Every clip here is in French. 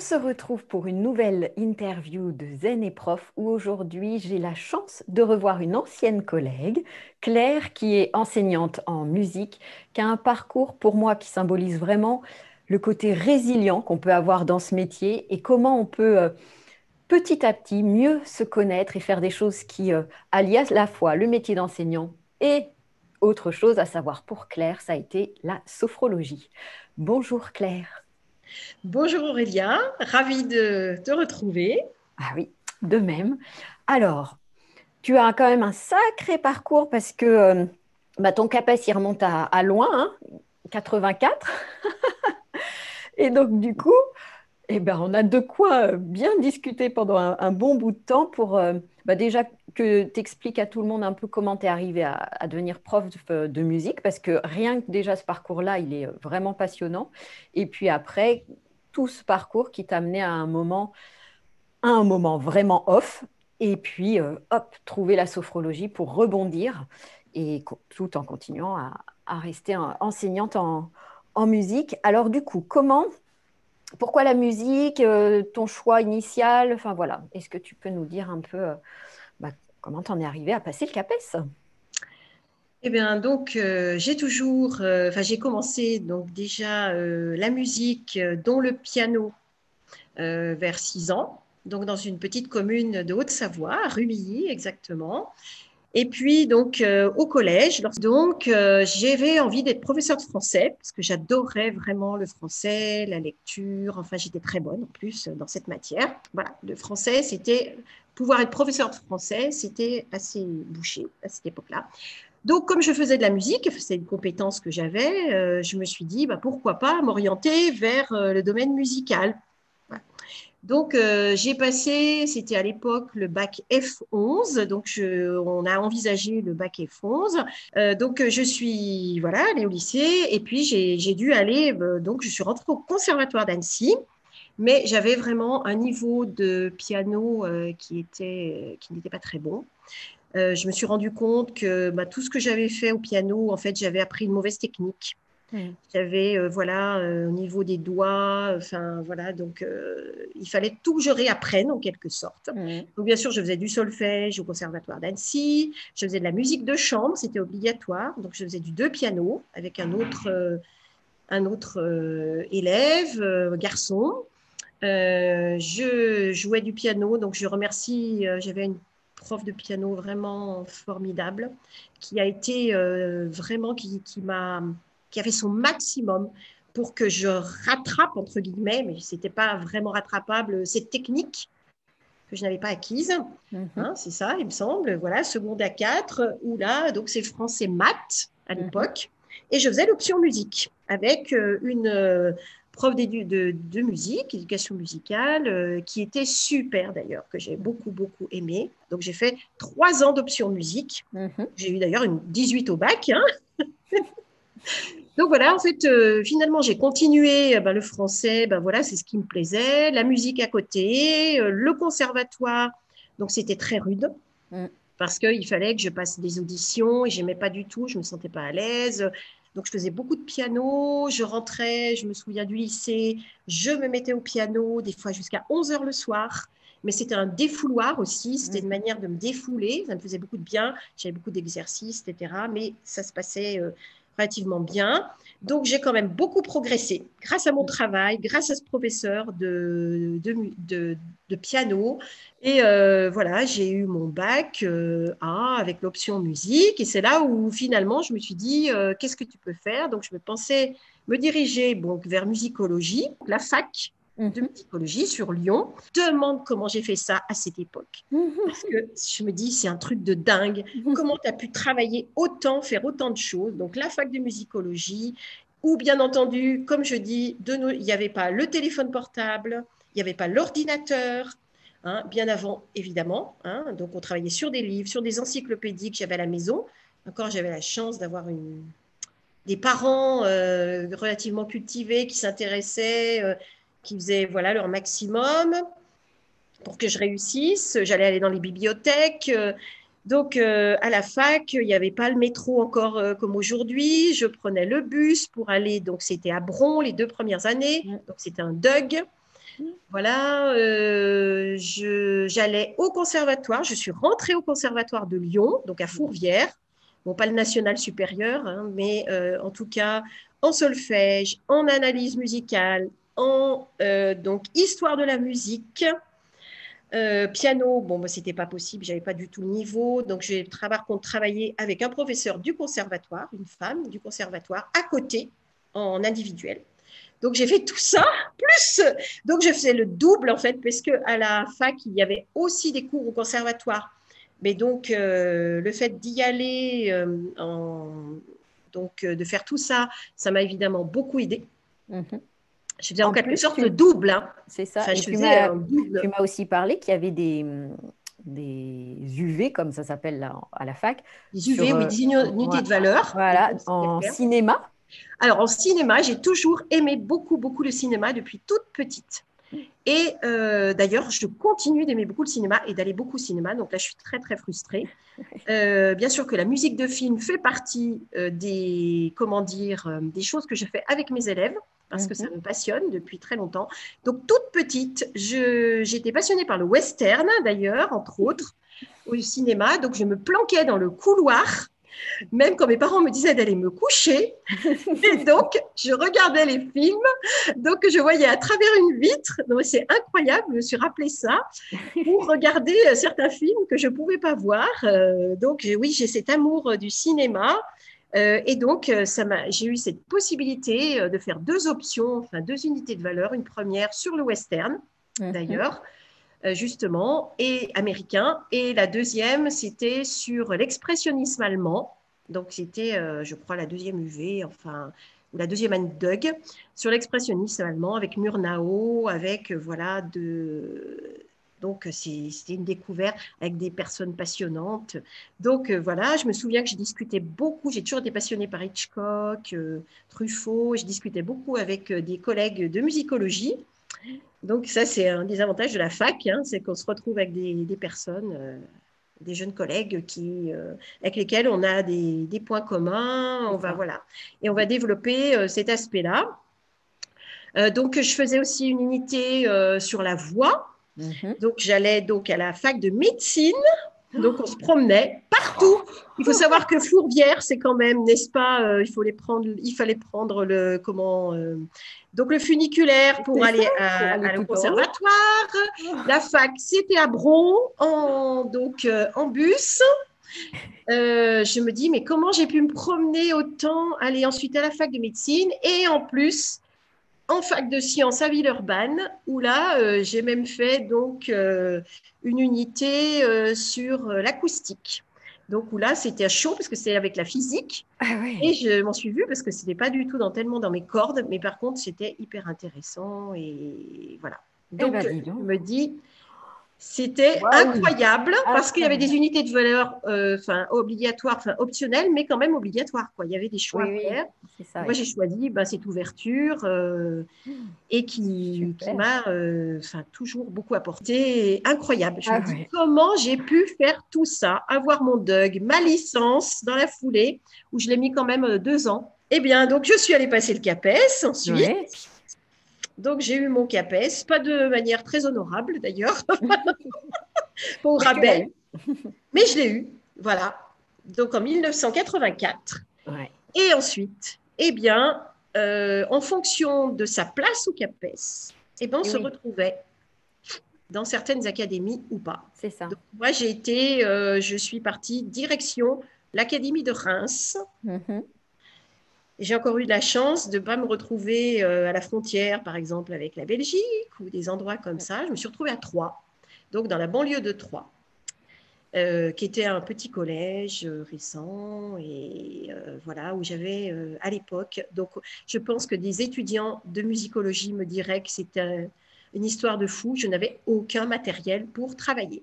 se retrouve pour une nouvelle interview de Zen et Prof où aujourd'hui j'ai la chance de revoir une ancienne collègue, Claire, qui est enseignante en musique, qui a un parcours pour moi qui symbolise vraiment le côté résilient qu'on peut avoir dans ce métier et comment on peut petit à petit mieux se connaître et faire des choses qui allient à la fois le métier d'enseignant et autre chose, à savoir pour Claire, ça a été la sophrologie. Bonjour Claire. Bonjour Aurélia, ravie de te retrouver. Ah oui, de même. Alors, tu as quand même un sacré parcours parce que ton CAPES, il remonte à loin, hein, 84. Et donc, du coup, on a de quoi bien discuter pendant un bon bout de temps pour déjà que tu expliques à tout le monde un peu comment tu es arrivé à devenir prof de musique, parce que rien que déjà ce parcours-là, il est vraiment passionnant. Et puis après, tout ce parcours qui t'a amené à un moment vraiment off, et puis hop, trouver la sophrologie pour rebondir, et tout en continuant à rester enseignante en musique. Alors du coup, pourquoi la musique, ton choix initial, enfin voilà, est-ce que tu peux nous dire un peu bah, comment t'en es arrivé à passer le CAPES? Eh bien, donc, j'ai commencé donc déjà la musique, dont le piano, vers 6 ans, donc dans une petite commune de Haute-Savoie, à Rumilly exactement. Et puis, donc, au collège, j'avais envie d'être professeure de français parce que j'adorais vraiment le français, la lecture. Enfin, j'étais très bonne en plus dans cette matière. Voilà, le français, pouvoir être professeur de français, c'était assez bouché à cette époque-là. Donc, comme je faisais de la musique, c'est une compétence que j'avais, je me suis dit, bah, pourquoi pas m'orienter vers le domaine musical. Voilà. Donc, j'ai passé, c'était à l'époque le bac F11, on a envisagé le bac F11. Je suis voilà, allée au lycée et puis j'ai dû aller, donc je suis rentrée au conservatoire d'Annecy, mais j'avais vraiment un niveau de piano qui n'était pas très bon. Je me suis rendu compte que tout ce que j'avais fait au piano, en fait, j'avais appris une mauvaise technique. Hmm. J'avais, au niveau des doigts, enfin, voilà, il fallait tout que je réapprenne en quelque sorte. Hmm. Donc, bien sûr, je faisais du solfège au Conservatoire d'Annecy, je faisais de la musique de chambre, c'était obligatoire. Donc, je faisais du deux pianos avec un autre élève, garçon. Je jouais du piano, donc je remercie, j'avais une prof de piano vraiment formidable qui a été vraiment, qui a fait son maximum pour que je rattrape, entre guillemets, mais ce n'était pas vraiment rattrapable, cette technique que je n'avais pas acquise. Mhm. Hein, c'est ça, il me semble. Voilà, seconde à 4, où là, donc c'est français maths à Mhm. l'époque. Et je faisais l'option musique avec une prof de musique, éducation musicale, qui était super d'ailleurs, que j'ai beaucoup, beaucoup aimé. Donc j'ai fait 3 ans d'option musique. Mhm. J'ai eu d'ailleurs une 18 au bac, hein. Donc voilà, en fait, finalement, j'ai continué le français, voilà, c'est ce qui me plaisait, la musique à côté, le conservatoire, donc c'était très rude Mhm. parce qu'il fallait que je passe des auditions et j'aimais pas du tout, je me sentais pas à l'aise. Donc je faisais beaucoup de piano, je rentrais, je me souviens du lycée, je me mettais au piano, des fois jusqu'à 11 heures le soir. Mais c'était un défouloir aussi, c'était une Mhm. manière de me défouler, ça me faisait beaucoup de bien, j'avais beaucoup d'exercices, etc. Mais ça se passait relativement bien. Donc j'ai quand même beaucoup progressé grâce à mon travail, grâce à ce professeur de piano. Et voilà, j'ai eu mon bac A avec l'option musique. Et c'est là où finalement je me suis dit, qu'est-ce que tu peux faire? Donc je me pensais me diriger donc, vers musicologie, la fac de Mhm. musicologie sur Lyon. Demande comment j'ai fait ça à cette époque. Parce que je me dis, c'est un truc de dingue. Mhm. Comment tu as pu travailler autant, faire autant de choses? Donc la fac de musicologie, où bien entendu, comme je dis, il n'y avait pas le téléphone portable, il n'y avait pas l'ordinateur, hein, bien avant, évidemment. Hein. Donc, on travaillait sur des livres, sur des encyclopédies que j'avais à la maison. Encore, j'avais la chance d'avoir des parents relativement cultivés qui s'intéressaient, qui faisaient voilà, leur maximum pour que je réussisse. J'allais aller dans les bibliothèques. À la fac, il n'y avait pas le métro encore comme aujourd'hui. Je prenais le bus pour aller, donc c'était à Bron les 2 premières années. Donc, c'était un DUG. Voilà, j'allais au conservatoire. Je suis rentrée au conservatoire de Lyon, donc à Fourvière. Bon, pas le national supérieur, hein, mais en tout cas en solfège, en analyse musicale, en donc histoire de la musique, piano. Bon, bah, c'était pas possible, j'avais pas du tout le niveau. Donc j'ai par contre travaillé avec un professeur du conservatoire, une femme du conservatoire, à côté en individuel. Donc, j'ai fait tout ça, plus, donc je faisais le double en fait, parce qu'à la fac, il y avait aussi des cours au conservatoire. Mais donc, le fait d'y aller, donc de faire tout ça, ça m'a évidemment beaucoup aidé. Mhm. Je faisais en En quelque plus, sorte le double, hein. c'est ça. Enfin, Et je faisais un tu double. m'as aussi parlé qu'il y avait des UV, comme ça s'appelle là, à la fac, Les sur, UV, oui, des unités de valeur, des voilà, en considérés. cinéma. Alors, en cinéma, j'ai toujours aimé beaucoup, beaucoup le cinéma depuis toute petite. Et d'ailleurs, je continue d'aimer beaucoup le cinéma et d'aller beaucoup au cinéma. Donc là, je suis très, très frustrée. Bien sûr que la musique de film fait partie des, comment dire, des choses que je fais avec mes élèves parce que ça Mhm. me passionne depuis très longtemps. Donc, toute petite, j'étais passionnée par le western, d'ailleurs, entre autres, au cinéma. Donc, je me planquais dans le couloir, même quand mes parents me disaient d'aller me coucher. Et donc, je regardais les films, donc je voyais à travers une vitre. Donc, c'est incroyable, je me suis rappelé ça, pour regarder certains films que je ne pouvais pas voir. Donc, oui, j'ai cet amour du cinéma. Et donc, j'ai eu cette possibilité de faire deux options, enfin deux unités de valeur. Une première sur le western, Mhm. d'ailleurs, justement, et américain. Et la deuxième, c'était sur l'expressionnisme allemand. Donc, c'était, je crois, la deuxième UV, enfin, ou la deuxième année de Doug, sur l'expressionnisme allemand avec Murnau, avec, voilà, donc, c'était une découverte avec des personnes passionnantes. Donc, voilà, je me souviens que j'ai discuté beaucoup, j'ai toujours été passionnée par Hitchcock, Truffaut, je discutais beaucoup avec des collègues de musicologie. Donc ça, c'est un des avantages de la fac, hein, c'est qu'on se retrouve avec des personnes, des jeunes collègues avec lesquels on a des points communs, C'est ça. voilà, et on va développer cet aspect-là. Donc je faisais aussi une unité sur la voix. Mhm. Donc j'allais donc à la fac de médecine. Donc, on se promenait partout. Il faut savoir que Fourvière, c'est quand même, n'est-ce pas, il fallait prendre le, donc le funiculaire pour C'est ça, aller pour aller au tout en haut. conservatoire. La fac, c'était à Bron, en bus. Je me dis, mais comment j'ai pu me promener autant, aller ensuite à la fac de médecine et en plus en fac de sciences à Villeurbanne, où là, j'ai même fait donc une unité sur l'acoustique. Donc, où là, c'était à chaud parce que c'est avec la physique. Ah Et ouais. je m'en suis vue parce que ce n'était pas du tout tellement dans mes cordes, mais par contre, c'était hyper intéressant. Et voilà. Eh ben, Donc, dis je donc. me dis, c'était Waouh. incroyable parce qu'il y avait des Incroyable. unités de valeur enfin, obligatoires, enfin, optionnelles, mais quand même obligatoires, quoi. Il y avait des choix Oui, à oui, faire. c'est ça. Moi, j'ai choisi ben, cette ouverture et qui Super. m'a enfin, toujours beaucoup apporté. Incroyable. Je Ah me dis ouais. comment j'ai pu faire tout ça, avoir mon DUG, ma licence dans la foulée, où je l'ai mis quand même 2 ans. Eh bien, donc je suis allée passer le CAPES ensuite. Ouais. Donc j'ai eu mon CAPES, pas de manière très honorable d'ailleurs, pas au Mais tu l'as rabais, eu. mais je l'ai eu. Voilà. Donc en 1984. Ouais. Et ensuite, eh bien, en fonction de sa place au CAPES, eh ben, on Et se oui, retrouvait dans certaines académies ou pas. c'est ça. Donc, moi, je suis partie direction l'Académie de Reims. Mhm. J'ai encore eu de la chance de ne pas me retrouver à la frontière, par exemple, avec la Belgique ou des endroits comme ça. Je me suis retrouvée à Troyes, donc dans la banlieue de Troyes. Qui était un petit collège récent et voilà où j'avais à l'époque. Donc, je pense que des étudiants de musicologie me diraient que c'était une histoire de fou. Je n'avais aucun matériel pour travailler.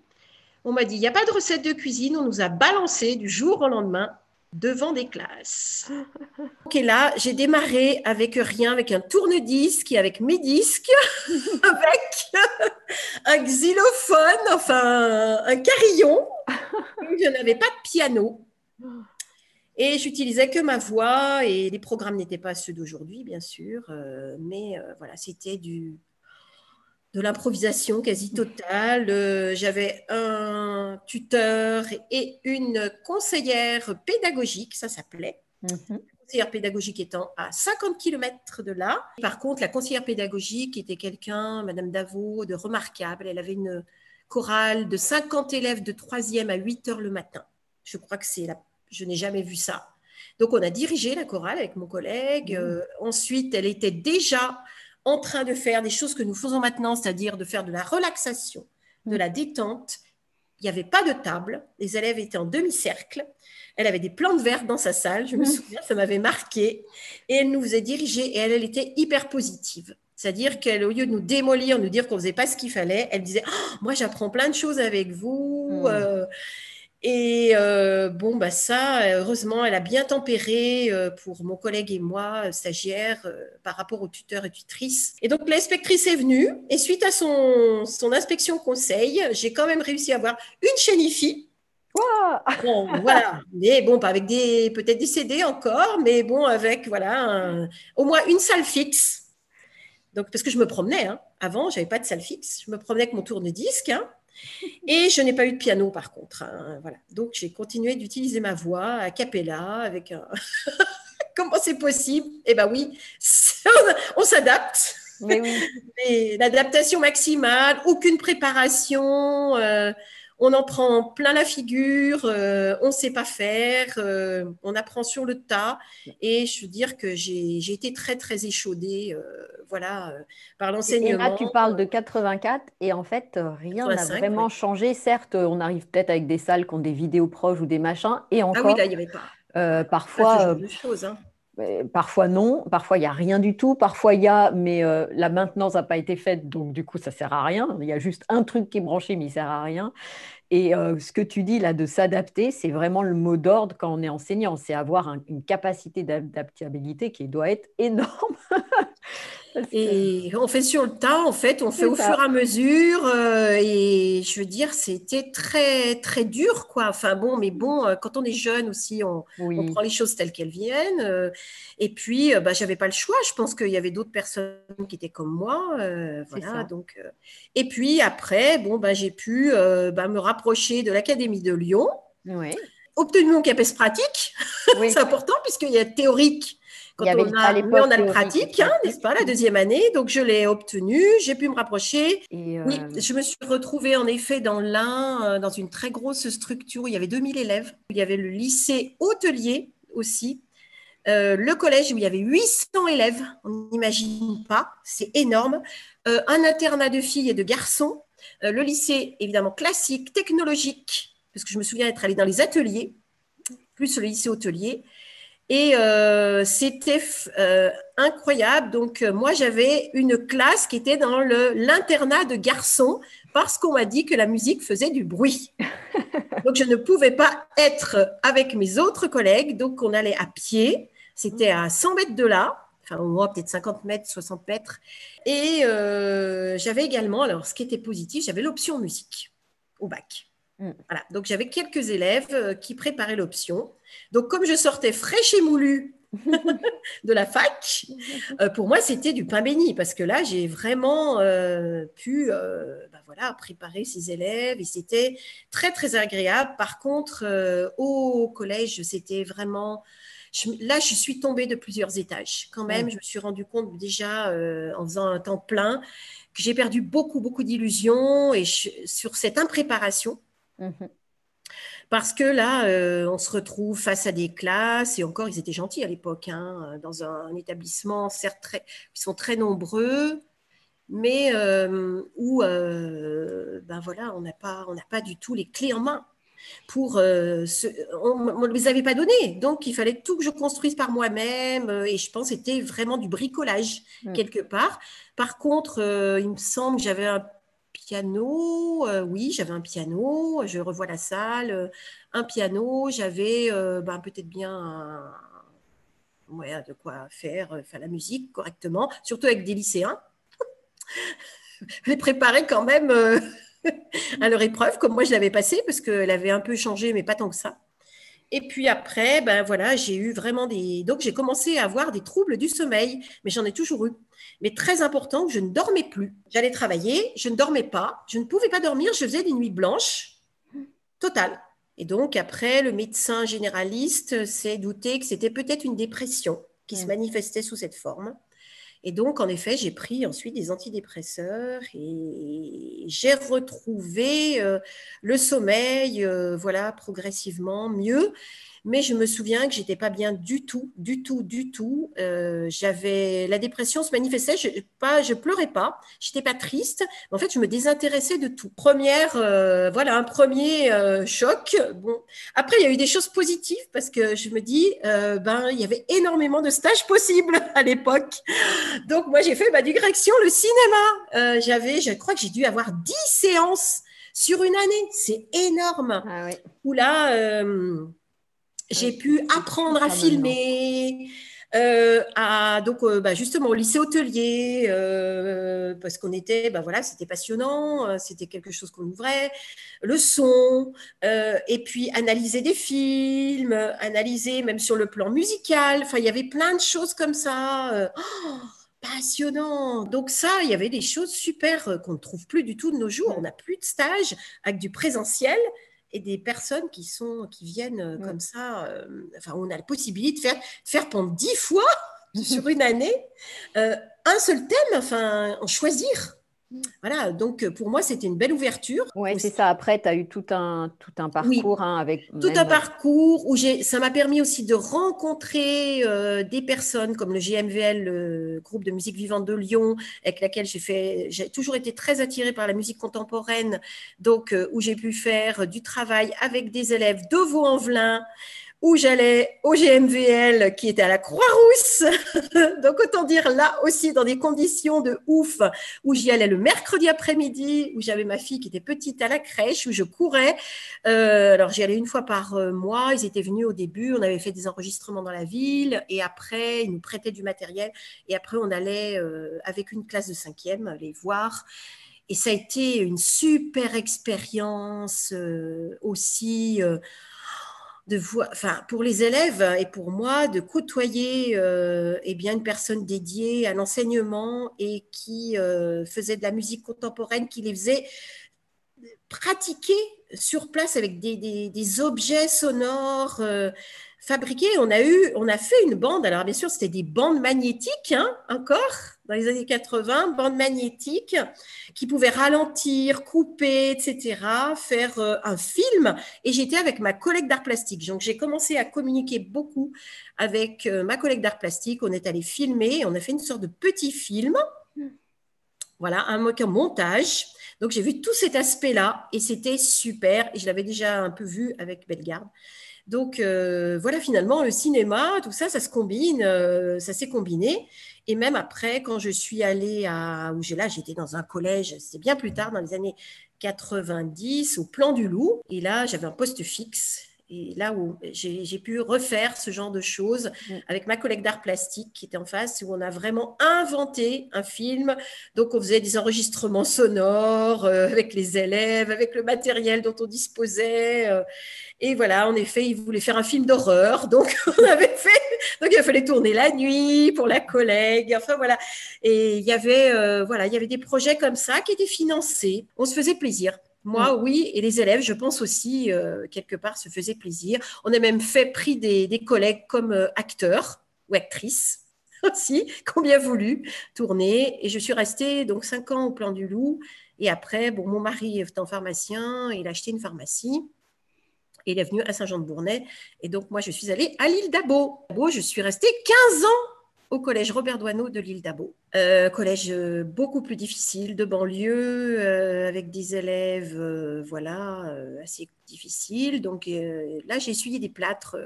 On m'a dit, il n'y a pas de recette de cuisine. On nous a balancé du jour au lendemain devant des classes. Et là, j'ai démarré avec rien, avec un tourne-disque et avec mes disques, avec un xylophone, enfin un carillon. Je n'avais pas de piano. Et j'utilisais que ma voix et les programmes n'étaient pas ceux d'aujourd'hui, bien sûr, mais voilà, c'était de l'improvisation quasi totale. J'avais un tuteur et une conseillère pédagogique, ça s'appelait. Mhm. Conseillère pédagogique étant à 50 kilomètres de là. Par contre, la conseillère pédagogique était quelqu'un, Madame Davot, de remarquable. Elle avait une chorale de 50 élèves de 3e à 8 heures le matin. Je crois que je n'ai jamais vu ça. Donc, on a dirigé la chorale avec mon collègue. Ensuite, elle était déjà en train de faire des choses que nous faisons maintenant, c'est-à-dire de faire de la relaxation, de la détente. Il n'y avait pas de table. Les élèves étaient en demi-cercle. Elle avait des plantes vertes dans sa salle, je me souviens, ça m'avait marqué. Et elle nous faisait diriger et elle était hyper positive. C'est-à-dire qu'au lieu de nous démolir, nous dire qu'on ne faisait pas ce qu'il fallait, elle disait oh, moi, j'apprends plein de choses avec vous. Bon, bah ça, heureusement, elle a bien tempéré pour mon collègue et moi, stagiaires, par rapport aux tuteurs et tutrices. Et donc, l'inspectrice est venue et suite à son inspection conseil, j'ai quand même réussi à avoir une chez l'IFI. Wow. Bon, voilà. Mais bon, pas avec peut-être des CD encore, mais bon, avec, voilà, au moins une salle fixe. Donc, parce que je me promenais, hein. Avant, je n'avais pas de salle fixe. Je me promenais avec mon tourne-disque, hein. Et je n'ai pas eu de piano, par contre, hein, voilà. Donc, j'ai continué d'utiliser ma voix a cappella avec un… Comment c'est possible? Eh bien oui, on s'adapte. Mais oui. L'adaptation maximale, aucune préparation, on en prend plein la figure, on ne sait pas faire, on apprend sur le tas. Et je veux dire que j'ai été très, très échaudée voilà, par Et là, l'enseignement. tu parles de 84 et en fait, rien n'a 85, vraiment oui. changé. Certes, on arrive peut-être avec des salles qui ont des vidéos proches ou des machins, et Ah oui, encore, là, il n'y avait pas ce parfois, genre de choses, hein. parfois non, parfois il n'y a rien du tout, parfois il y a, mais la maintenance n'a pas été faite, donc du coup, ça sert à rien. Il y a juste un truc qui est branché, mais il sert à rien. Et ce que tu dis là de s'adapter, c'est vraiment le mot d'ordre quand on est enseignant, c'est avoir une capacité d'adaptabilité qui doit être énorme. Parce que Et on fait sur le tas, en fait, on fait c'est au fur ça. et à mesure. Et je veux dire, c'était très, très dur, quoi. Enfin bon, mais bon, quand on est jeune aussi, on Oui, prend les choses telles qu'elles viennent. Et puis, bah, j'avais pas le choix. Je pense qu'il y avait d'autres personnes qui étaient comme moi. c'est Voilà, ça. donc. Et puis après, bon, bah, j'ai pu bah, me rapprocher de l'Académie de Lyon, Oui, obtenu mon CAPES pratique. C'est oui. important puisqu'il y a théorique Il y quand avait on à a, mais on l'époque a le théorique et pratique, hein, n'est-ce pratique. pas, la deuxième année. Donc, je l'ai obtenu, j'ai pu me rapprocher. Et Oui, je me suis retrouvée en effet dans l'Ain, dans une très grosse structure où il y avait 2000 élèves. Il y avait le lycée hôtelier aussi, le collège où il y avait 800 élèves, on n'imagine pas, c'est énorme. Un internat de filles et de garçons. Le lycée, évidemment, classique, technologique, parce que je me souviens être allée dans les ateliers, plus le lycée hôtelier. Et c'était incroyable. Donc, moi, j'avais une classe qui était dans l'internat de garçons parce qu'on m'a dit que la musique faisait du bruit. Donc, je ne pouvais pas être avec mes autres collègues. Donc, on allait à pied. C'était à 100 mètres de là. Enfin, au moins, peut-être 50 mètres, 60 mètres. Et j'avais également, alors, ce qui était positif, j'avais l'option musique au bac. Voilà. Donc, j'avais quelques élèves qui préparaient l'option. Donc, comme je sortais fraîche et moulue de la fac, pour moi, c'était du pain béni parce que là, j'ai vraiment pu ben voilà, préparer ces élèves et c'était très, très agréable. Par contre, au collège, c'était vraiment… là, je suis tombée de plusieurs étages. Quand même, je me suis rendu compte déjà en faisant un temps plein que j'ai perdu beaucoup, beaucoup d'illusions et sur cette impréparation. Parce que là, on se retrouve face à des classes, et encore, ils étaient gentils à l'époque, hein, dans un établissement, certes, qui sont très nombreux, mais où ben voilà, on n'a pas du tout les clés en main. On ne les avait pas données, donc il fallait tout que je construise par moi-même, et je pense que c'était vraiment du bricolage, quelque part. Par contre, il me semble que j'avais un piano, oui, j'avais un piano, je revois la salle, un piano, j'avais ben, peut-être bien ouais, de quoi faire la musique correctement, surtout avec des lycéens. Je les préparais quand même à leur épreuve, comme moi je l'avais passée, parce qu'elle avait un peu changé, mais pas tant que ça. Et puis après, ben voilà, j'ai eu vraiment des. Donc, j'ai commencé à avoir des troubles du sommeil, mais j'en ai toujours eu. Mais très important, je ne dormais plus. J'allais travailler, je ne dormais pas, je ne pouvais pas dormir, je faisais des nuits blanches totales. Et donc, après, le médecin généraliste s'est douté que c'était peut-être une dépression qui se Mm. manifestait sous cette forme. Et donc, en effet, j'ai pris ensuite des antidépresseurs et j'ai retrouvé le sommeil, voilà, progressivement mieux. Mais je me souviens que j'étais pas bien du tout, du tout, du tout. J'avais la dépression se manifestait. Je pleurais pas, j'étais pas triste. Mais en fait, je me désintéressais de tout. Voilà, un premier choc. Bon, après, il y a eu des choses positives parce que je me dis, ben, il y avait énormément de stages possibles à l'époque. Donc, moi, j'ai fait ma direction, le cinéma. Je crois que j'ai dû avoir 10 séances sur une année. C'est énorme. Ah oui, Où là, ah, j'ai pu c'est fou apprendre à ça maintenant. filmer. Bah, justement au lycée hôtelier parce qu'on était voilà, c'était passionnant, c'était quelque chose qu'on ouvrait, le son, et puis analyser des films, analyser même sur le plan musical, enfin il y avait plein de choses comme ça, passionnant. Donc ça, il y avait des choses super qu'on ne trouve plus du tout de nos jours. On Mm. n'a plus de stage avec du présentiel et des personnes qui viennent Mm. comme ça. Enfin, on a la possibilité de faire pendant 10 fois sur une année un seul thème, enfin, en choisir. Voilà, donc pour moi, c'était une belle ouverture Ouais, c'est aussi. ça. Après, tu as eu tout un Oui, parcours hein, avec tout un même. parcours où ça m'a permis aussi de rencontrer des personnes comme le GMVL, le groupe de musique vivante de Lyon, avec laquelle j'ai toujours été très attirée par la musique contemporaine, donc où j'ai pu faire du travail avec des élèves de Vaux-en-Velin, où j'allais au GMVL qui était à la Croix-Rousse. Donc, autant dire là aussi dans des conditions de ouf, où j'y allais le mercredi après-midi, où j'avais ma fille qui était petite à la crèche, où je courais. Alors, j'y allais une fois par mois. Ils étaient venus au début, on avait fait des enregistrements dans la ville, et après, ils nous prêtaient du matériel. Et après, on allait avec une classe de cinquième les voir. Et ça a été une super expérience aussi enfin, pour les élèves et pour moi, de côtoyer eh bien, une personne dédiée à l'enseignement et qui faisait de la musique contemporaine, qui les faisait pratiquer sur place avec des objets sonores fabriqués. On a fait une bande. Alors, bien sûr, c'était des bandes magnétiques, hein, encore, dans les années 80, bandes magnétiques qui pouvaient ralentir, couper, etc., faire un film. Et j'étais avec ma collègue d'art plastique. Donc, j'ai commencé à communiquer beaucoup avec ma collègue d'art plastique. On est allé filmer. On a fait une sorte de petit film, voilà, un montage. Donc, j'ai vu tout cet aspect-là et c'était super. Et je l'avais déjà un peu vu avec Bellegarde. Donc, voilà, finalement, le cinéma, tout ça, ça se combine, ça s'est combiné. Et même après, quand je suis allée j'étais dans un collège, c'était bien plus tard, dans les années 90, au Plan du Loup. Et là, j'avais un poste fixe. Et là où j'ai pu refaire ce genre de choses Mm. avec ma collègue d'art plastique qui était en face, où on a vraiment inventé un film. Donc, on faisait des enregistrements sonores avec les élèves, avec le matériel dont on disposait. Et voilà, en effet, il voulait faire un film d'horreur. Donc, on avait fait. Donc, il fallait tourner la nuit pour la collègue. Enfin, voilà. Et il y avait des projets comme ça qui étaient financés. On se faisait plaisir. Mm. Moi, oui, et les élèves, je pense aussi, quelque part, se faisaient plaisir. On a même pris des collègues comme acteurs ou actrices aussi, qui ont bien voulu tourner. Et je suis restée donc 5 ans au Plan du Loup. Et après, bon, mon mari est un pharmacien, il a acheté une pharmacie. Et il est venu à Saint-Jean-de-Bournay. Et donc, moi, je suis allée à l'île d'Abo. Je suis restée 15 ans au collège Robert Doisneau de l'île d'Abo. Collège beaucoup plus difficile, de banlieue, avec des élèves voilà, assez difficiles. Donc là, j'ai essuyé des plâtres.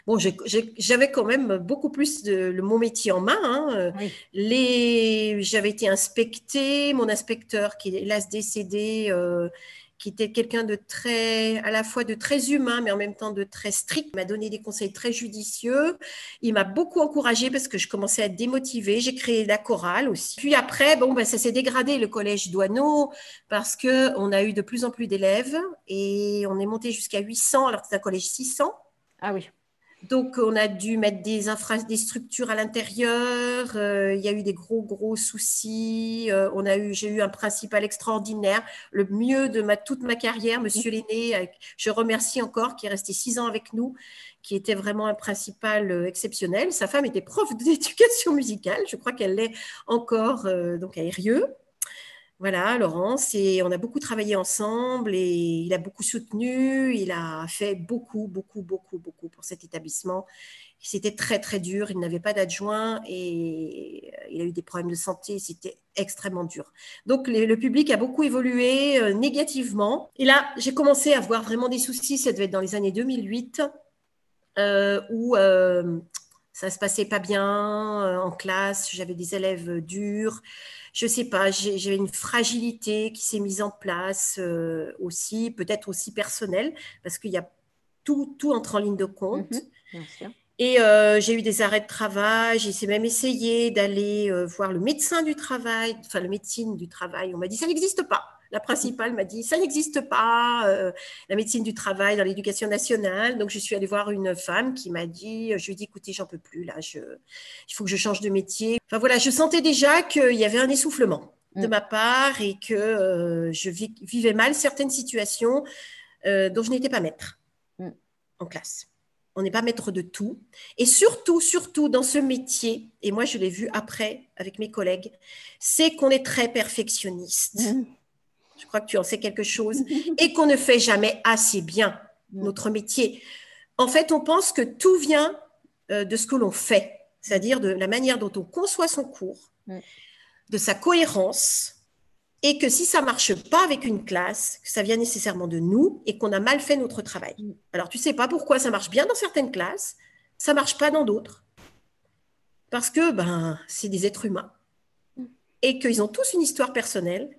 Bon, j'avais quand même beaucoup plus mon métier en main. Hein. Oui. J'avais été inspectée. Mon inspecteur, qui est hélas décédé, qui était quelqu'un de très, à la fois de très humain, mais en même temps de très strict. Il m'a donné des conseils très judicieux. Il m'a beaucoup encouragée parce que je commençais à être démotivée. J'ai créé la chorale aussi. Puis après, bon, ben, ça s'est dégradé, le collège Doisneau, parce qu'on a eu de plus en plus d'élèves et on est monté jusqu'à 800, alors que c'est un collège 600. Ah oui. Donc, on a dû mettre des structures à l'intérieur. Il y a eu des gros soucis. J'ai eu un principal extraordinaire, le mieux de toute ma carrière, Monsieur Lenné. Je remercie encore, qui est resté 6 ans avec nous, qui était vraiment un principal exceptionnel. Sa femme était prof d'éducation musicale. Je crois qu'elle l'est encore, donc à Eyrieux. Voilà, Laurence, et on a beaucoup travaillé ensemble et il a beaucoup soutenu, il a fait beaucoup pour cet établissement. C'était très dur, il n'avait pas d'adjoint et il a eu des problèmes de santé, c'était extrêmement dur. Donc le public a beaucoup évolué négativement. Et là, j'ai commencé à avoir vraiment des soucis, ça devait être dans les années 2008, où ça se passait pas bien en classe, j'avais des élèves durs. Je sais pas, j'ai une fragilité qui s'est mise en place aussi, peut-être aussi personnelle, parce qu'il y a tout entre en ligne de compte. Bien sûr. Et j'ai eu des arrêts de travail, j'ai même essayé d'aller voir le médecin du travail, enfin le médecine du travail. On m'a dit, ça n'existe pas. La principale m'a dit, ça n'existe pas, la médecine du travail dans l'éducation nationale. Donc, je suis allée voir une femme qui m'a dit, je lui ai dit, écoutez, j'en peux plus, là, il faut que je change de métier. Enfin, voilà, je sentais déjà qu'il y avait un essoufflement de ma part et que je vivais mal certaines situations dont je n'étais pas maître en classe. On n'est pas maître de tout. Et surtout dans ce métier, et moi je l'ai vu après avec mes collègues, c'est qu'on est très perfectionniste. Je crois que tu en sais quelque chose. Et qu'on ne fait jamais assez bien notre métier. En fait, on pense que tout vient de ce que l'on fait, c'est-à-dire de la manière dont on conçoit son cours, de sa cohérence, et que si ça ne marche pas avec une classe, que ça vient nécessairement de nous et qu'on a mal fait notre travail. Alors, tu ne sais pas pourquoi ça marche bien dans certaines classes, ça ne marche pas dans d'autres. Parce que c'est des êtres humains et qu'ils ont tous une histoire personnelle,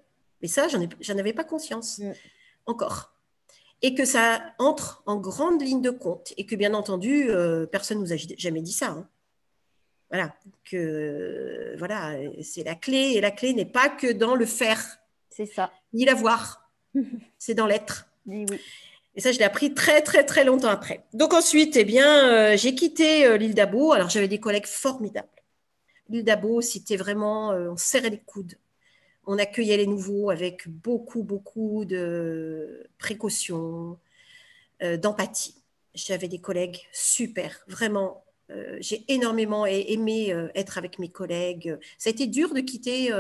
mais ça, j'en avais pas conscience encore. Et que ça entre en grande ligne de compte et que, bien entendu, personne ne nous a jamais dit ça. Hein. Voilà, voilà, c'est la clé, et la clé n'est pas que dans le faire, c'est ça, ni l'avoir, c'est dans l'être. Oui. Et ça, je l'ai appris très longtemps après. Donc ensuite, eh bien, j'ai quitté l'île d'Abo. Alors j'avais des collègues formidables. L'île d'Abo, c'était vraiment, on serrait les coudes. On accueillait les nouveaux avec beaucoup de précautions, d'empathie. J'avais des collègues super, vraiment. J'ai énormément aimé être avec mes collègues. Ça a été dur de quitter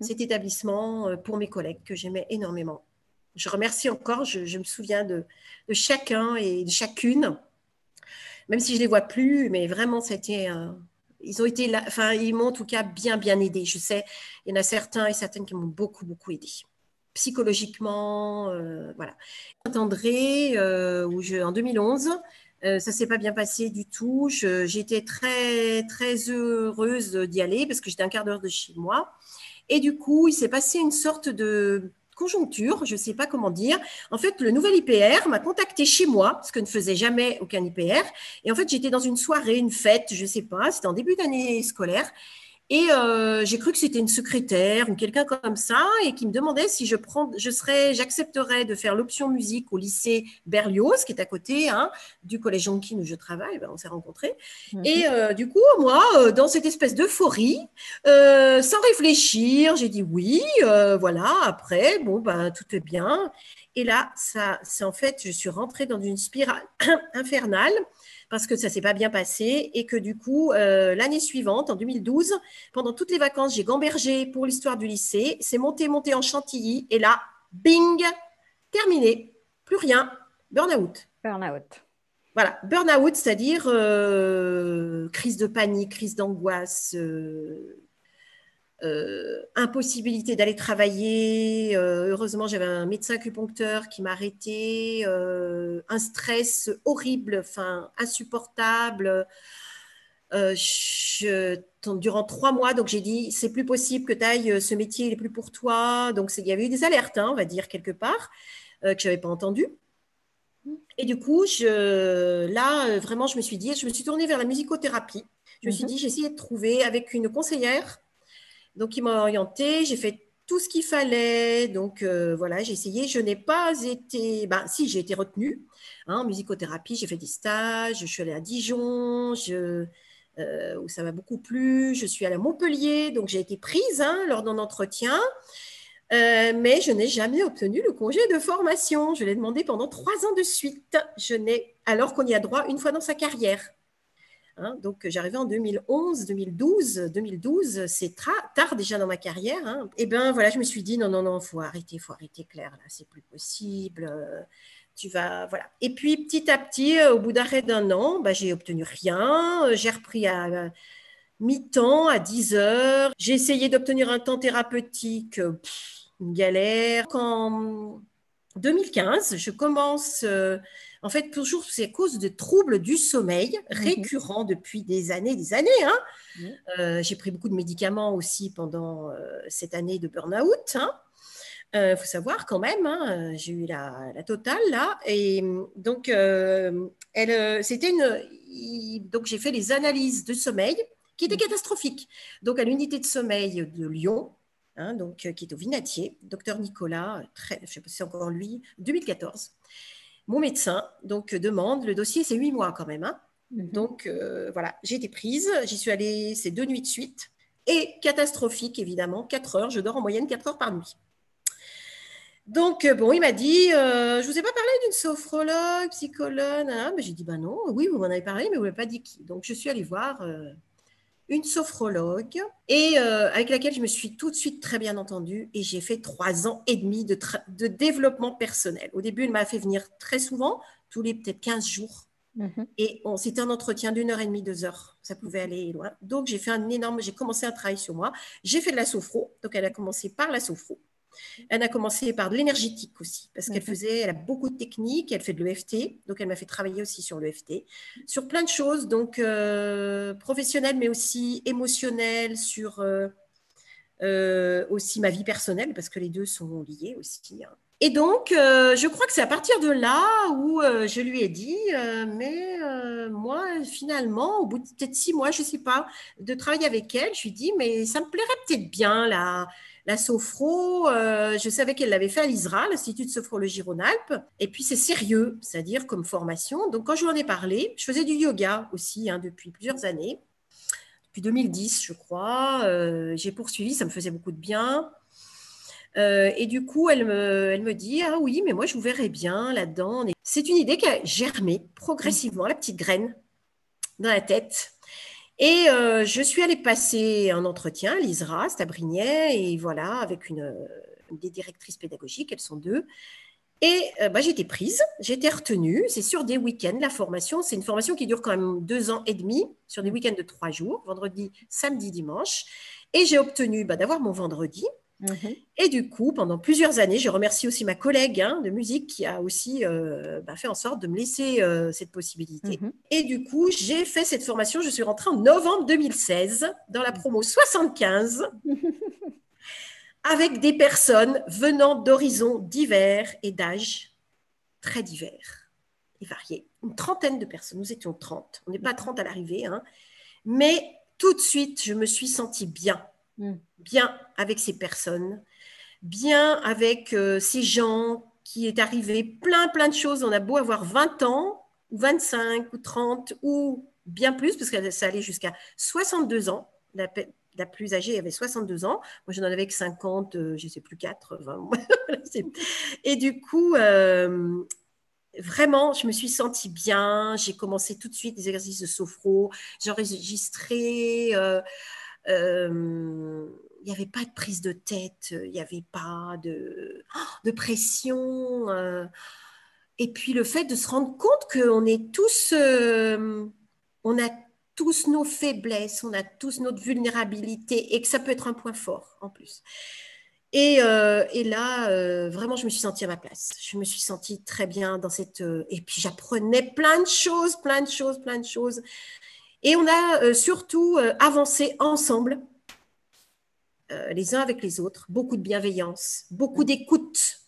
cet établissement pour mes collègues que j'aimais énormément. Je remercie encore, je me souviens de chacun et de chacune, même si je ne les vois plus, mais vraiment, c'était... ils ont été là, enfin, ils m'ont en tout cas bien aidé. Je sais, il y en a certains et certaines qui m'ont beaucoup aidé. Psychologiquement, voilà. Saint-André, en 2011, ça ne s'est pas bien passé du tout. J'étais très heureuse d'y aller parce que j'étais un quart d'heure de chez moi. Et du coup, il s'est passé une sorte de conjoncture, je ne sais pas comment dire. En fait, le nouvel IPR m'a contacté chez moi, ce que ne faisait jamais aucun IPR. Et en fait, j'étais dans une soirée, une fête, je ne sais pas, c'était en début d'année scolaire. Et j'ai cru que c'était une secrétaire ou quelqu'un comme ça et qui me demandait si j'accepterais de faire l'option musique au lycée Berlioz, qui est à côté du collège Jonquin où je travaille. On s'est rencontrés. Et du coup, moi, dans cette espèce d'euphorie, sans réfléchir, j'ai dit oui. Voilà. Après, tout est bien. Et là, c'est en fait, je suis rentrée dans une spirale infernale parce que ça ne s'est pas bien passé et que du coup, l'année suivante, en 2012, pendant toutes les vacances, j'ai gambergé pour l'histoire du lycée, c'est monté en chantilly et là, bing, terminé, plus rien, burn-out. Burn-out. Voilà, burn-out, c'est-à-dire crise de panique, crise d'angoisse, impossibilité d'aller travailler. Heureusement, j'avais un médecin acupuncteur qui m'a arrêté. Un stress horrible, insupportable. Durant 3 mois, donc j'ai dit, c'est plus possible que tu ailles, ce métier, il n'est plus pour toi. Donc, il y avait eu des alertes, on va dire, quelque part, que je n'avais pas entendues. Et du coup, là, vraiment, je me suis tournée vers la musicothérapie. Je me suis dit, j'ai essayé de trouver avec une conseillère. Donc, il m'a orientée. J'ai fait tout ce qu'il fallait. Donc, voilà, j'ai essayé. Je n'ai pas été… Ben, si, j'ai été retenue en musicothérapie. J'ai fait des stages. Je suis allée à Dijon, où ça m'a beaucoup plu. Je suis allée à Montpellier. Donc, j'ai été prise lors d'un entretien. Mais je n'ai jamais obtenu le congé de formation. Je l'ai demandé pendant 3 ans de suite. Alors qu'on y a droit une fois dans sa carrière. Donc, j'arrivais en 2011, 2012, c'est tard déjà dans ma carrière. Et bien, voilà, je me suis dit, non, non, non, faut arrêter, Claire, là, c'est plus possible. Tu vas, voilà. Et puis, petit à petit, au bout d'arrêt d'un an, j'ai obtenu rien. J'ai repris à mi-temps, à 10 heures. J'ai essayé d'obtenir un temps thérapeutique, une galère. Qu'en 2015, je commence, en fait, toujours c'est à cause de troubles du sommeil récurrents depuis des années. J'ai pris beaucoup de médicaments aussi pendant cette année de burn-out. Faut savoir quand même, j'ai eu la totale là. Et donc, donc j'ai fait les analyses de sommeil qui étaient catastrophiques. Donc, à l'unité de sommeil de Lyon, donc, qui est au Vinatier, docteur Nicolas, je ne sais pas si c'est encore lui, 2014. Mon médecin donc demande, le dossier c'est 8 mois quand même. Donc voilà, j'ai été prise, j'y suis allée ces 2 nuits de suite. Et catastrophique évidemment, 4 heures, je dors en moyenne 4 heures par nuit. Donc, bon, il m'a dit, je ne vous ai pas parlé d'une sophrologue, psychologue. Mais j'ai dit, non, oui, vous m'en avez parlé, mais vous ne m'avez pas dit qui. Donc, je suis allée voir une sophrologue et avec laquelle je me suis tout de suite très bien entendue et j'ai fait 3 ans et demi de développement personnel. Au début, elle m'a fait venir très souvent, tous les peut-être 15 jours. Et c'était un entretien d'1 heure et demie, 2 heures. Ça pouvait aller loin. Donc, j'ai commencé un travail sur moi. J'ai fait de la sophro. Donc, elle a commencé par la sophro. Elle a commencé par de l'énergétique aussi, parce elle a beaucoup de techniques, elle fait de l'EFT, donc elle m'a fait travailler aussi sur l'EFT, sur plein de choses, donc professionnelles, mais aussi émotionnelles, sur aussi ma vie personnelle, parce que les deux sont liés aussi. Et donc, je crois que c'est à partir de là où je lui ai dit, mais moi, finalement, au bout de peut-être 6 mois, je ne sais pas, de travailler avec elle, je lui ai dit, mais ça me plairait peut-être bien, la sophro. Je savais qu'elle l'avait fait à l'ISRA, l'Institut de sophrologie Rhône-Alpes. Et puis, c'est sérieux, c'est-à-dire comme formation. Donc, quand je lui en ai parlé, je faisais du yoga aussi depuis plusieurs années. Depuis 2010, je crois. J'ai poursuivi, ça me faisait beaucoup de bien. Et du coup, elle me dit, ah oui, mais moi, je vous verrais bien là-dedans. C'est une idée qui a germé progressivement, la petite graine dans la tête. Et je suis allée passer un entretien à l'ISRA, c'est à Brignais, et voilà, avec une des directrices pédagogiques, elles sont 2. Et j'ai été prise, j'ai été retenue. C'est sur des week-ends, la formation. C'est une formation qui dure quand même 2 ans et demi, sur des week-ends de 3 jours, vendredi, samedi, dimanche. Et j'ai obtenu d'avoir mon vendredi. Et du coup, pendant plusieurs années, je remercie aussi ma collègue de musique qui a aussi fait en sorte de me laisser cette possibilité. Et du coup, j'ai fait cette formation. Je suis rentrée en novembre 2016 dans la promo 75 avec des personnes venant d'horizons divers et d'âges très divers et variés. Une trentaine de personnes. Nous étions 30. On n'est pas 30 à l'arrivée. Mais tout de suite, je me suis sentie bien. Bien avec ces personnes, bien avec ces gens qui est arrivé plein de choses. On a beau avoir 20 ans, ou 25, ou 30, ou bien plus, parce que ça allait jusqu'à 62 ans. La plus âgée avait 62 ans. Moi, j'en avais que 50, je ne sais plus, 4, 20. Et du coup, vraiment, je me suis sentie bien. J'ai commencé tout de suite des exercices de sophro. J'ai enregistré. Il n'y avait pas de prise de tête, il n'y avait pas de pression. Et puis le fait de se rendre compte qu'on est tous, on a tous nos faiblesses, on a tous notre vulnérabilité et que ça peut être un point fort en plus. Et là, vraiment, je me suis sentie à ma place. Je me suis sentie très bien dans cette… et puis, j'apprenais plein de choses. Et on a surtout avancé ensemble, les uns avec les autres, beaucoup de bienveillance, beaucoup d'écoute.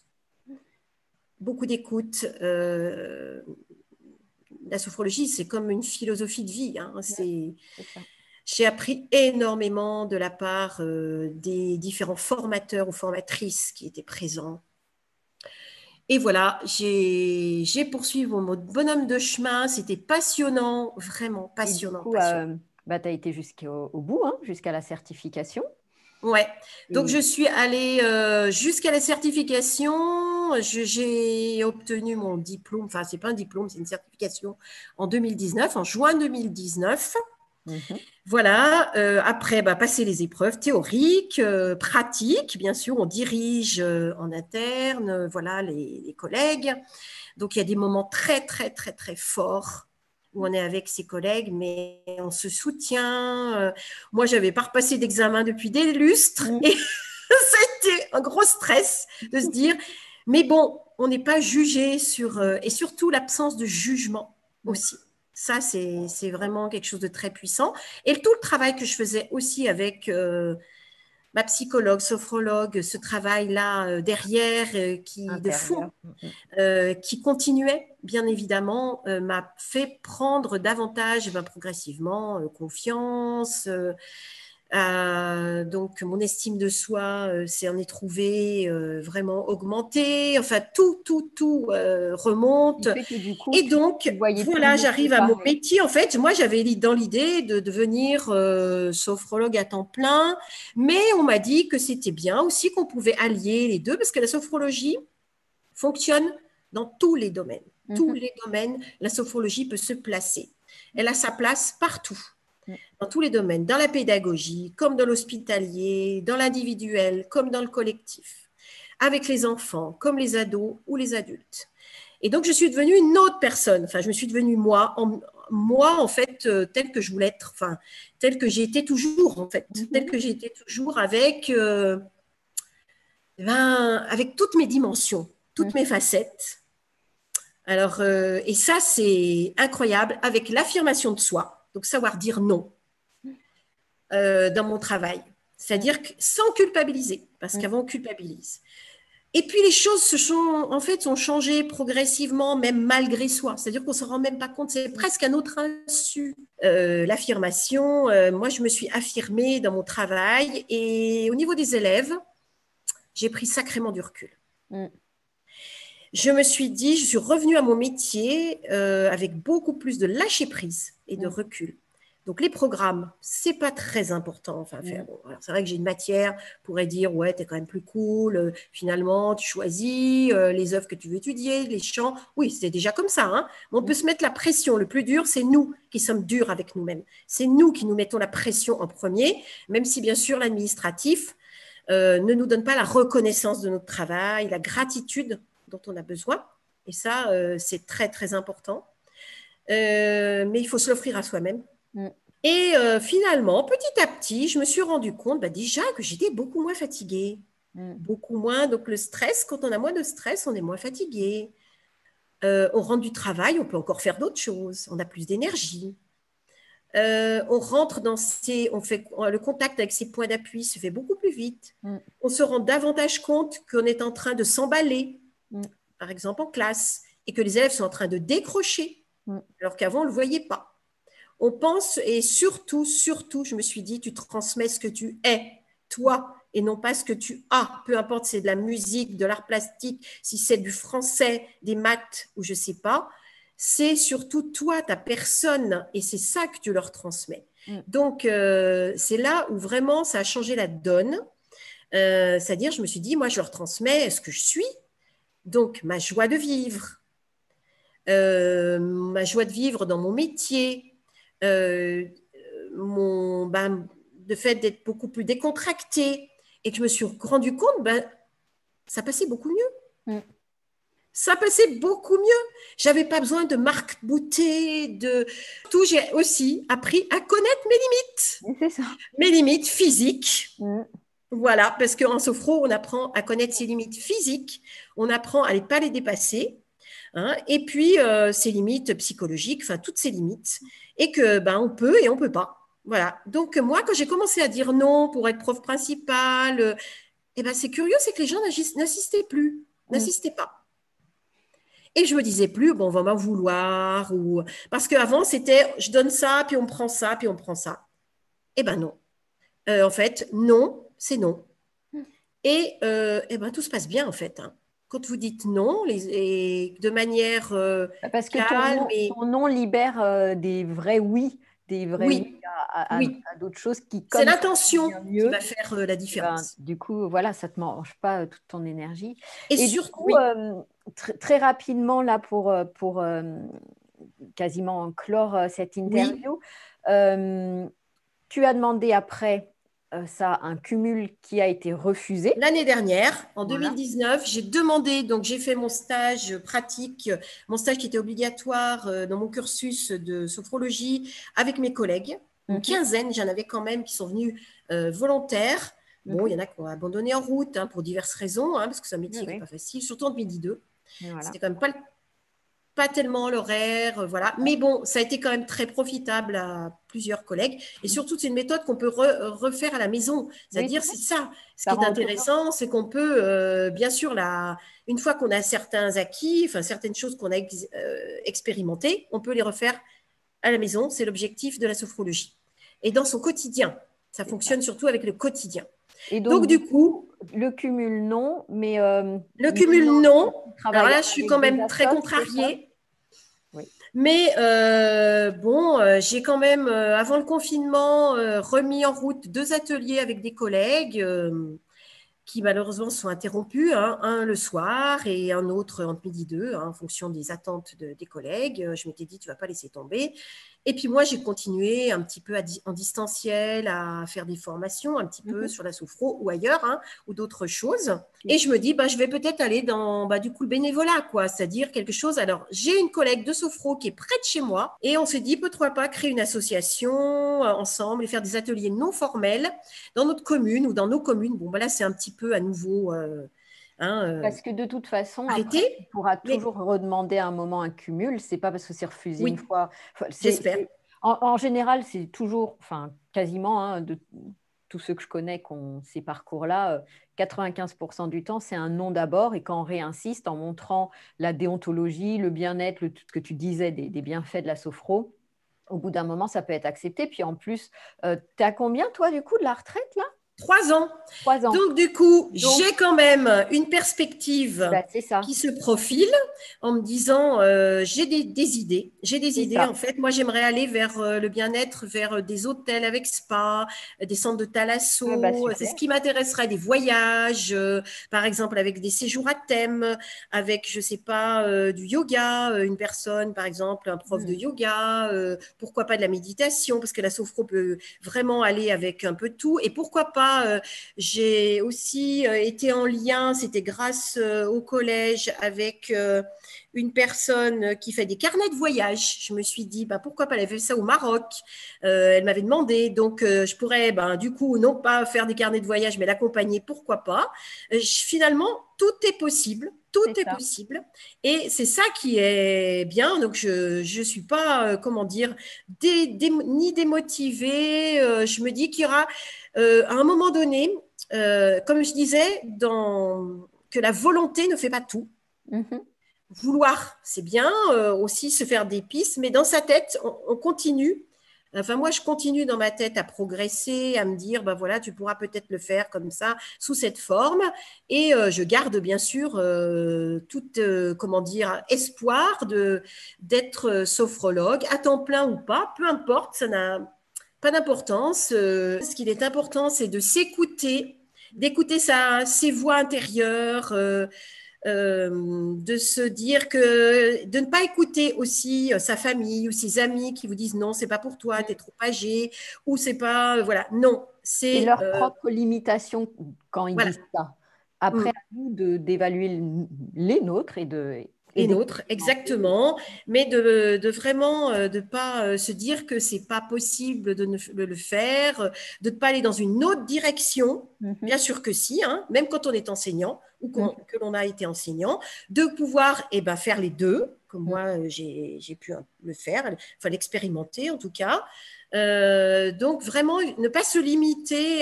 La sophrologie, c'est comme une philosophie de vie. C'est ça. J'ai appris énormément de la part des différents formateurs ou formatrices qui étaient présents. Et voilà, j'ai poursuivi mon bonhomme de chemin. C'était passionnant, vraiment Et du passionnant, coup, passionnant. bah, tu as été jusqu'au bout, hein, jusqu'à la certification. Ouais, donc je Et suis allée jusqu'à la certification. J'ai obtenu mon diplôme, enfin, c'est pas un diplôme, c'est une certification en 2019, en juin 2019. Mhm. Voilà, après, bah, passer les épreuves théoriques, pratiques, bien sûr, on dirige en interne, voilà, les collègues. Donc, il y a des moments très, très, très, très forts où on est avec ses collègues, mais on se soutient. Moi, je n'avais pas repassé d'examen depuis des lustres Mm. et c'était un gros stress de se dire, mais bon, on n'est pas jugé sur, et surtout l'absence de jugement Mm. aussi. Ça, c'est vraiment quelque chose de très puissant. Et tout le travail que je faisais aussi avec ma psychologue, sophrologue, ce travail-là derrière, de fond, Intérieur. Mm. qui continuait, bien évidemment, m'a fait prendre davantage, ben, progressivement, confiance. Donc, mon estime de soi s'en est trouvée vraiment augmentée. Enfin, tout Ce qui remonte. fait que du coup, Et tu donc, ne voyais plus le voilà, métier j'arrive à mon pareil. métier. En fait, moi, j'avais dans l'idée de devenir sophrologue à temps plein, mais on m'a dit que c'était bien aussi qu'on pouvait allier les deux, parce que la sophrologie fonctionne dans tous les domaines. Tous Mhm. les domaines, la sophrologie peut se placer. Elle a sa place partout, Mm. dans tous les domaines, dans la pédagogie, comme dans l'hospitalier, dans l'individuel, comme dans le collectif, avec les enfants, comme les ados ou les adultes. Et donc, je suis devenue une autre personne. Enfin, je me suis devenue moi, en fait, telle que je voulais être, enfin, telle que j'ai été toujours, en fait, telle Mhm. que j'ai été toujours avec toutes mes dimensions, Mm. toutes mes facettes. Alors, et ça, c'est incroyable, avec l'affirmation de soi, donc savoir dire non dans mon travail. Mm. C'est-à-dire que sans culpabiliser, parce Mm. qu'avant, on culpabilise. Et puis les choses sont changées progressivement, même malgré soi. C'est-à-dire qu'on ne se rend même pas compte, c'est presque à notre insu. L'affirmation, moi je me suis affirmée dans mon travail et au niveau des élèves, j'ai pris sacrément du recul. Mm. Je me suis dit, je suis revenue à mon métier avec beaucoup plus de lâcher prise et de Mm. recul. Donc les programmes, c'est pas très important. Enfin, Mm. bon, c'est vrai que j'ai une matière pourrait dire ouais, t'es quand même plus cool. Finalement, tu choisis les œuvres que tu veux étudier, les chants. Oui, c'est déjà comme ça. Hein. Mais on peut se mettre la pression. Le plus dur, c'est nous qui sommes durs avec nous-mêmes. C'est nous qui nous mettons la pression en premier, même si bien sûr l'administratif ne nous donne pas la reconnaissance de notre travail, la gratitude dont on a besoin. Et ça, c'est très, très important. Mais il faut se l'offrir à soi-même. Mm. Et finalement, petit à petit, je me suis rendu compte bah, déjà que j'étais beaucoup moins fatiguée. Mm. Beaucoup moins. Donc, le stress, quand on a moins de stress, on est moins fatigué. On rentre du travail, on peut encore faire d'autres choses. On a plus d'énergie. On rentre le contact avec ses points d'appui se fait beaucoup plus vite. Mm. On se rend davantage compte qu'on est en train de s'emballer, Mm. par exemple en classe, et que les élèves sont en train de décrocher, Mm. alors qu'avant, on ne le voyait pas. On pense, et surtout, je me suis dit, tu transmets ce que tu es, toi, et non pas ce que tu as. Peu importe si c'est de la musique, de l'art plastique, si c'est du français, des maths ou je ne sais pas. C'est surtout toi, ta personne, et c'est ça que tu leur transmets. Mm. Donc, c'est là où vraiment ça a changé la donne. C'est-à-dire, je me suis dit, moi, je leur transmets ce que je suis, donc ma joie de vivre, ma joie de vivre dans mon métier, euh, le fait d'être beaucoup plus décontractée et que je me suis rendu compte, ça passait beaucoup mieux. Mm. Ça passait beaucoup mieux. J'avais pas besoin de marque-boutée, de tout. J'ai aussi appris à connaître Et c'est ça. mes limites physiques. Mm. Voilà, parce qu'en sophro, on apprend à connaître ses limites physiques, on apprend à ne pas les dépasser, hein, et puis ses limites psychologiques, enfin toutes ses limites, et que on peut et on peut pas. Voilà. Donc moi, quand j'ai commencé à dire non pour être prof principale, c'est curieux, c'est que les gens n'insistaient plus, Mm. n'insistaient pas. Et je me disais plus, bon, on va m'en vouloir, ou parce qu'avant c'était, je donne ça, puis on prend ça, puis on prend ça. Eh ben non. En fait, non, c'est non. Et eh ben, tout se passe bien, en fait, hein. Quand vous dites non, et de manière Parce que calme et ton nom libère des vrais oui oui, oui, à d'autres choses qui, c'est comme ça te l'intention convient qui mieux, va faire la eh ben, différence. du coup, voilà, ça ne te mange pas toute ton énergie. Et Et du surtout, coup, oui, très rapidement, là, pour quasiment clore cette oui. interview, euh, tu as demandé après ça un cumul qui a été refusé. L'année dernière, en Voilà. 2019, j'ai demandé, donc j'ai fait mon stage pratique, mon stage qui était obligatoire dans mon cursus de sophrologie avec mes collègues. Une Mhm, quinzaine, j'en avais quand même qui sont venus volontaires. Bon, il mhm. y en a qui ont abandonné en route hein, pour diverses raisons, hein, parce que c'est un Oui, métier qui n'est oui. pas facile, surtout en 2002. Voilà. C'était quand même pas tellement l'horaire, voilà. Mais bon, ça a été quand même très profitable à plusieurs collègues. Et Mhm. surtout, c'est une méthode qu'on peut refaire à la maison. Oui, tout C'est-à-dire, à c'est fait. ça. Ce Ça qui est rend autonome. intéressant, c'est qu'on peut, bien sûr, une fois qu'on a certains acquis, enfin certaines choses qu'on a expérimentées, on peut les refaire à la maison. C'est l'objectif de la sophrologie. Et dans son quotidien, ça C'est ça. fonctionne surtout avec le quotidien. Et donc, Donc, du du coup, coup, le cumul, non, le mais cumul, non, non. tu Alors travailles là, je suis avec quand des même très assos, c'est ça? contrariée. Oui. Mais bon, j'ai quand même, avant le confinement, remis en route deux ateliers avec des collègues qui malheureusement sont interrompus, hein, un le soir et un autre entre midi deux, hein, en fonction des attentes des collègues. Je m'étais dit, tu ne vas pas laisser tomber. Et puis moi, j'ai continué un petit peu en distanciel à faire des formations, un petit peu Mhm. sur la sophro ou ailleurs, hein, ou d'autres choses. Qui- Et je me dis, bah, je vais peut-être aller dans du coup le bénévolat, quoi, c'est-à-dire quelque chose. Alors, j'ai une collègue de sophro qui est près de chez moi et on s'est dit, pourquoi pas créer une association ensemble et faire des ateliers non formels dans notre commune ou dans nos communes. Bon, voilà, c'est un petit peu à nouveau hein, Parce que de toute façon, après, tu arrêté, pourras mais toujours redemander à un moment un cumul. C'est pas parce que c'est refusé une oui, fois. Enfin, j'espère. en général, c'est toujours, enfin, quasiment, hein, de tous ceux que je connais qui ont ces parcours-là, 95% du temps, c'est un non d'abord. Et quand on réinsiste en montrant la déontologie, le bien-être, tout ce que tu disais des bienfaits de la sophro, au bout d'un moment, ça peut être accepté. Puis en plus, tu as combien, toi, du coup, de la retraite, là? 3 ans. 3 ans. Donc, du coup, Donc, j'ai quand même une perspective bah, c'est ça. qui se profile en me disant, j'ai des idées. J'ai des C'est idées, en ça. fait. Moi, j'aimerais aller vers le bien-être, vers des hôtels avec spa, des centres de Ah, bah, thalasso. C'est super. ce qui m'intéresserait, des voyages, par exemple, avec des séjours à thème, avec, je sais pas, du yoga, une personne, par exemple, un prof de Hmm. yoga, pourquoi pas de la méditation, parce que la sophro peut vraiment aller avec un peu de tout. Et pourquoi pas, j'ai aussi été en lien, c'était grâce au collège, avec une personne qui fait des carnets de voyage. Je me suis dit, bah, pourquoi pas, elle avait fait ça au Maroc. Elle m'avait demandé, donc je pourrais, ben, du coup, non pas faire des carnets de voyage, mais l'accompagner, pourquoi pas. Finalement, tout est possible. Tout C'est est ça. possible. Et c'est ça qui est bien. Donc, je ne suis pas, comment dire, ni démotivée. Je me dis qu'il y aura, à un moment donné, comme je disais, que la volonté ne fait pas tout. Mhm. Vouloir, c'est bien, aussi se faire des pistes, mais dans sa tête, on continue. Enfin, moi, je continue dans ma tête à progresser, à me dire, ben voilà, tu pourras peut-être le faire comme ça, sous cette forme. Et je garde bien sûr tout, comment dire, espoir d'être sophrologue, à temps plein ou pas, peu importe, ça n'a pas d'importance. Ce qu'il est important, c'est de s'écouter, d'écouter ses voix intérieures, de se dire que de ne pas écouter aussi sa famille ou ses amis qui vous disent non, c'est pas pour toi, tu es trop âgé ou c'est pas voilà, non, C'est c'est leur propre limitation quand ils voilà. disent ça. Après, à Mm. nous d'évaluer les nôtres et Les nôtres, d'expérimenter. exactement, mais de vraiment de pas se dire que c'est pas possible de le faire, de ne pas aller dans une autre direction. Mhm, Bien sûr que si, hein, même quand on est enseignant ou mhm, que l'on a été enseignant, de pouvoir eh ben, faire les deux, comme mhm. moi j'ai pu le faire, enfin l'expérimenter en tout cas. Donc vraiment ne pas se limiter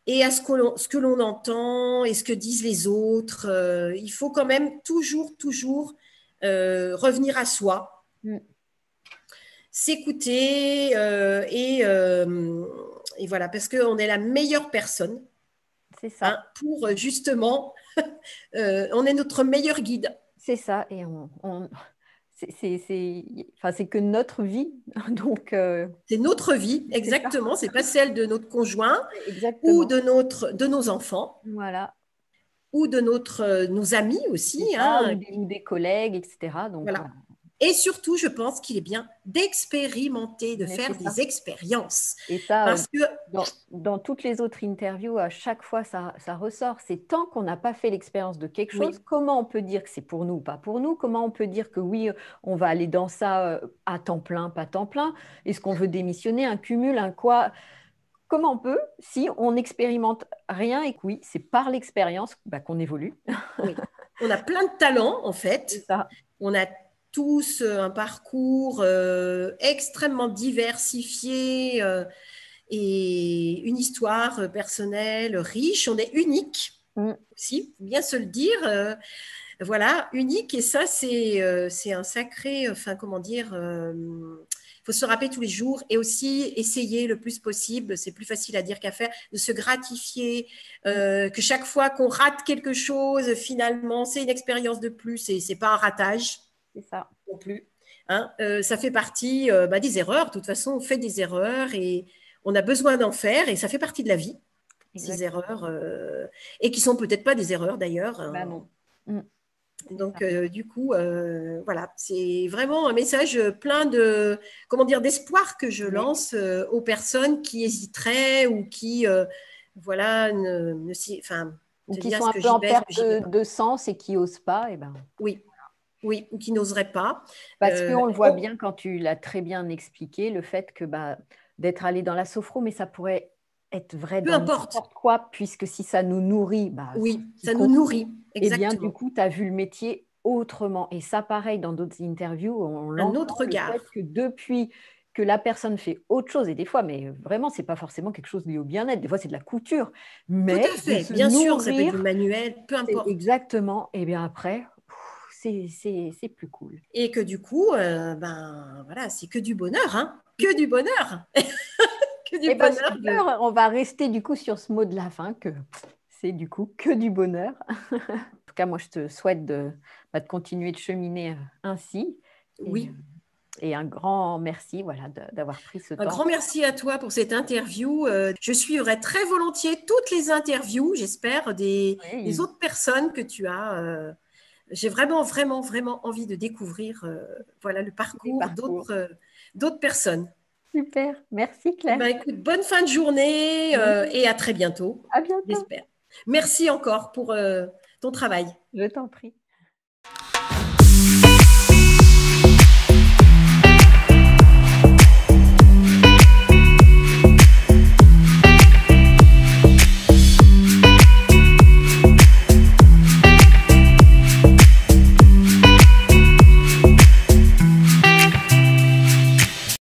et à ce que l'on entend et ce que disent les autres. Il faut quand même toujours revenir à soi. Mhm. s'écouter et voilà, parce qu'on est la meilleure personne C'est ça. pour justement, on est notre meilleur guide. C'est ça. Et enfin, c'est que notre vie. Donc, C'est notre vie, c'est ça. exactement. C'est pas celle de notre conjoint ou Exactement. de nos enfants Voilà. ou de nos amis aussi. C'est ça. Ou des collègues, etc. Donc, Voilà. voilà. Et surtout, je pense qu'il est bien d'expérimenter, de Mais c'est faire ça. des expériences. Et ça, Parce que, dans toutes les autres interviews, à chaque fois, ça ressort. C'est tant qu'on n'a pas fait l'expérience de quelque chose, oui, comment on peut dire que c'est pour nous ou pas pour nous? Comment on peut dire que oui, on va aller dans ça à temps plein, pas temps plein? Est-ce qu'on veut démissionner, un cumul, un quoi? Comment on peut si on n'expérimente rien et que oui, c'est par l'expérience bah, qu'on évolue? oui. On a plein de talents, en C'est fait. ça, On a tous un parcours extrêmement diversifié et une histoire personnelle riche. On est unique mm, aussi, faut bien se le dire. Voilà, unique. Et ça, c'est un sacré, enfin, comment dire, il faut se rappeler tous les jours et aussi essayer le plus possible, c'est plus facile à dire qu'à faire, de se gratifier, mm, que chaque fois qu'on rate quelque chose, finalement, c'est une expérience de plus et c'est pas un ratage c'est ça, non plus. Hein. Ça fait partie des erreurs. De toute façon, on fait des erreurs et on a besoin d'en faire et ça fait partie de la vie, ces exactement. erreurs, et qui sont peut-être pas des erreurs d'ailleurs. Bah Hein. non, mm, c'est Donc, ça. du coup, voilà, c'est vraiment un message plein de, comment dire, d'espoir que je Oui. lance aux personnes qui hésiteraient ou qui, voilà, enfin, Ou te qui dire sont est-ce un que peu j'y en vais, est-ce perte que j'y vais pas. de sens et qui osent pas, et ben. Oui, oui, ou qui n'oseraient pas. Parce qu'on le voit Oh, bien quand tu l'as très bien expliqué, le fait que bah, d'être allé dans la sophro, mais ça pourrait être vrai peu dans importe. n'importe quoi, puisque si ça nous nourrit, bah, c'est Oui, ce qui ça nous compte. nourrit, Et bien, du exactement. coup, tu as vu le métier autrement. Et ça, pareil, dans d'autres interviews, on Un l'entend, autre le fait regard. que depuis que la personne fait autre chose, et des fois, mais vraiment, c'est pas forcément quelque chose lié au bien-être, des fois, c'est de la couture, Tout mais à de fait. se Bien sûr, ça peut être du nourrir, manuel, peu c'est importe. exactement, et bien après, c'est plus cool. Et que du coup, ben voilà, c'est que du bonheur, hein. Que du bonheur. Que du Eh bien, bonheur de. super, on va rester du coup sur ce mot de la fin, que c'est du coup que du bonheur. En tout cas, moi, je te souhaite de continuer de cheminer ainsi. Et, Oui, et un grand merci voilà, d'avoir pris ce un temps. grand merci à toi pour cette interview. Je suivrai très volontiers toutes les interviews, j'espère, des Oui, autres personnes que tu as. J'ai vraiment, vraiment, vraiment envie de découvrir voilà, le les parcours parcours. d'autres personnes. Super, merci Eh Claire. ben, écoute, bonne fin de journée Oui, et à très bientôt, à bientôt. j'espère. Merci encore pour ton travail. Je t'en prie.